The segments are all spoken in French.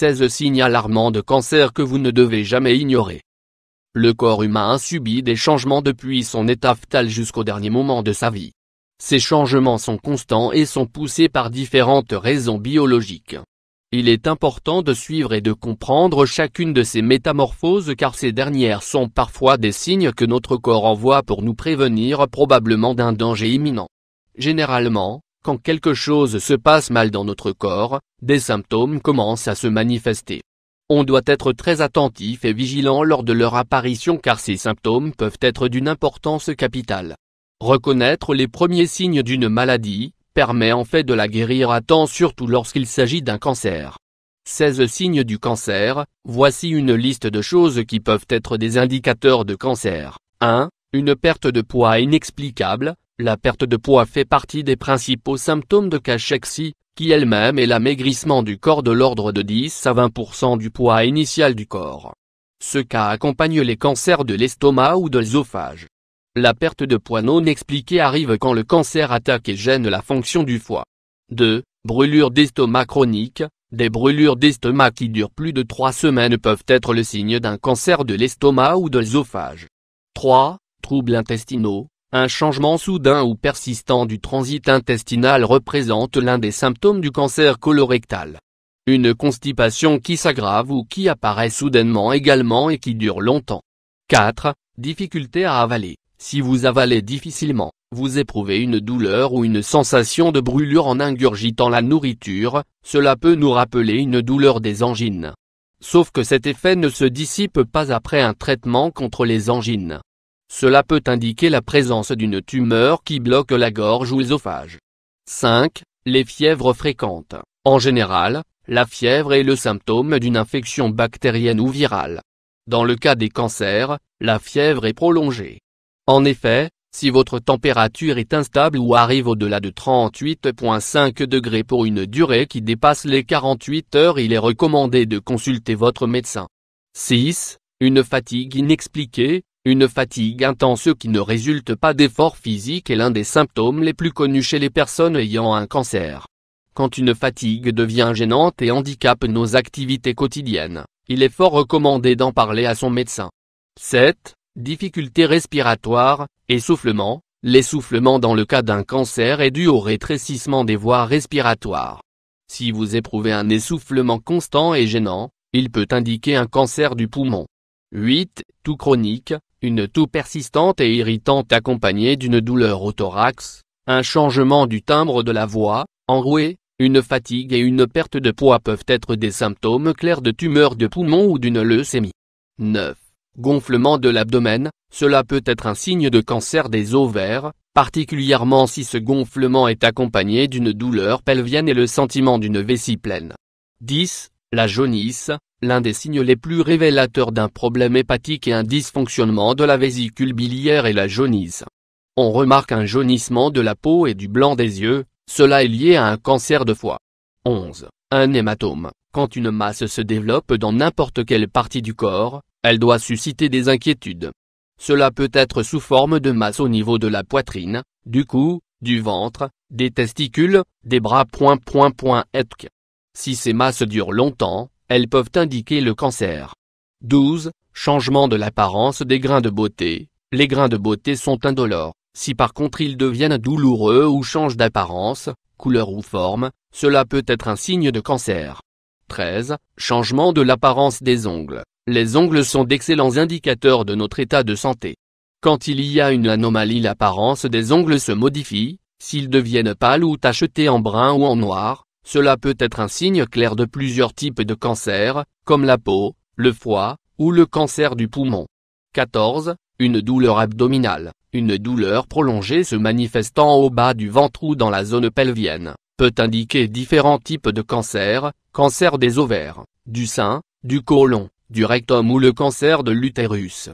16 signes alarmants de cancer que vous ne devez jamais ignorer. Le corps humain subit des changements depuis son état fœtal jusqu'au dernier moment de sa vie. Ces changements sont constants et sont poussés par différentes raisons biologiques. Il est important de suivre et de comprendre chacune de ces métamorphoses car ces dernières sont parfois des signes que notre corps envoie pour nous prévenir probablement d'un danger imminent. Généralement, quand quelque chose se passe mal dans notre corps, des symptômes commencent à se manifester. On doit être très attentif et vigilant lors de leur apparition car ces symptômes peuvent être d'une importance capitale. Reconnaître les premiers signes d'une maladie permet en fait de la guérir à temps surtout lorsqu'il s'agit d'un cancer. 16 signes du cancer, voici une liste de choses qui peuvent être des indicateurs de cancer. 1. Une perte de poids inexplicable. La perte de poids fait partie des principaux symptômes de cachexie, qui elle-même est l'amaigrissement du corps de l'ordre de 10 à 20% du poids initial du corps. Ce cas accompagne les cancers de l'estomac ou de l'œsophage. La perte de poids non expliquée arrive quand le cancer attaque et gêne la fonction du foie. 2. Brûlure d'estomac chronique. Des brûlures d'estomac qui durent plus de 3 semaines peuvent être le signe d'un cancer de l'estomac ou de l'œsophage. 3. Troubles intestinaux. Un changement soudain ou persistant du transit intestinal représente l'un des symptômes du cancer colorectal. Une constipation qui s'aggrave ou qui apparaît soudainement également et qui dure longtemps. 4. Difficulté à avaler. Si vous avalez difficilement, vous éprouvez une douleur ou une sensation de brûlure en ingurgitant la nourriture, cela peut nous rappeler une douleur des angines. Sauf que cet effet ne se dissipe pas après un traitement contre les angines. Cela peut indiquer la présence d'une tumeur qui bloque la gorge ou l'œsophage. 5. Les fièvres fréquentes. En général, la fièvre est le symptôme d'une infection bactérienne ou virale. Dans le cas des cancers, la fièvre est prolongée. En effet, si votre température est instable ou arrive au-delà de 38,5 degrés pour une durée qui dépasse les 48 heures, il est recommandé de consulter votre médecin. 6. Une fatigue inexpliquée. Une fatigue intense qui ne résulte pas d'effort physique est l'un des symptômes les plus connus chez les personnes ayant un cancer. Quand une fatigue devient gênante et handicape nos activités quotidiennes, il est fort recommandé d'en parler à son médecin. 7. Difficultés respiratoires, essoufflement. L'essoufflement dans le cas d'un cancer est dû au rétrécissement des voies respiratoires. Si vous éprouvez un essoufflement constant et gênant, il peut indiquer un cancer du poumon. 8. Toux chronique. Une toux persistante et irritante accompagnée d'une douleur au thorax, un changement du timbre de la voix, enrouée, une fatigue et une perte de poids peuvent être des symptômes clairs de tumeur de poumon ou d'une leucémie. 9. Gonflement de l'abdomen, cela peut être un signe de cancer des ovaires, particulièrement si ce gonflement est accompagné d'une douleur pelvienne et le sentiment d'une vessie pleine. 10. La jaunisse. L'un des signes les plus révélateurs d'un problème hépatique et un dysfonctionnement de la vésicule biliaire est la jaunisse. On remarque un jaunissement de la peau et du blanc des yeux, cela est lié à un cancer de foie. 11. Un hématome. Quand une masse se développe dans n'importe quelle partie du corps, elle doit susciter des inquiétudes. Cela peut être sous forme de masse au niveau de la poitrine, du cou, du ventre, des testicules, des bras. Etc. Si ces masses durent longtemps, elles peuvent indiquer le cancer. 12. Changement de l'apparence des grains de beauté. Les grains de beauté sont indolores. Si par contre ils deviennent douloureux ou changent d'apparence, couleur ou forme, cela peut être un signe de cancer. 13. Changement de l'apparence des ongles. Les ongles sont d'excellents indicateurs de notre état de santé. Quand il y a une anomalie, l'apparence des ongles se modifie, s'ils deviennent pâles ou tachetés en brun ou en noir, cela peut être un signe clair de plusieurs types de cancers, comme la peau, le foie, ou le cancer du poumon. 14. Une douleur abdominale. Une douleur prolongée se manifestant au bas du ventre ou dans la zone pelvienne, peut indiquer différents types de cancers, cancer des ovaires, du sein, du côlon, du rectum ou le cancer de l'utérus.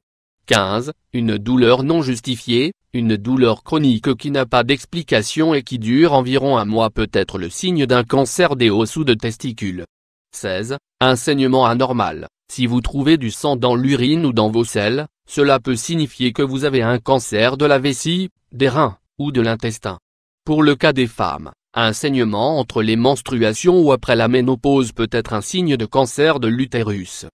15. Une douleur non justifiée. Une douleur chronique qui n'a pas d'explication et qui dure environ un mois peut être le signe d'un cancer des os ou de testicules. 16. Un saignement anormal. Si vous trouvez du sang dans l'urine ou dans vos selles, cela peut signifier que vous avez un cancer de la vessie, des reins, ou de l'intestin. Pour le cas des femmes, Un saignement entre les menstruations ou après la ménopause peut être un signe de cancer de l'utérus.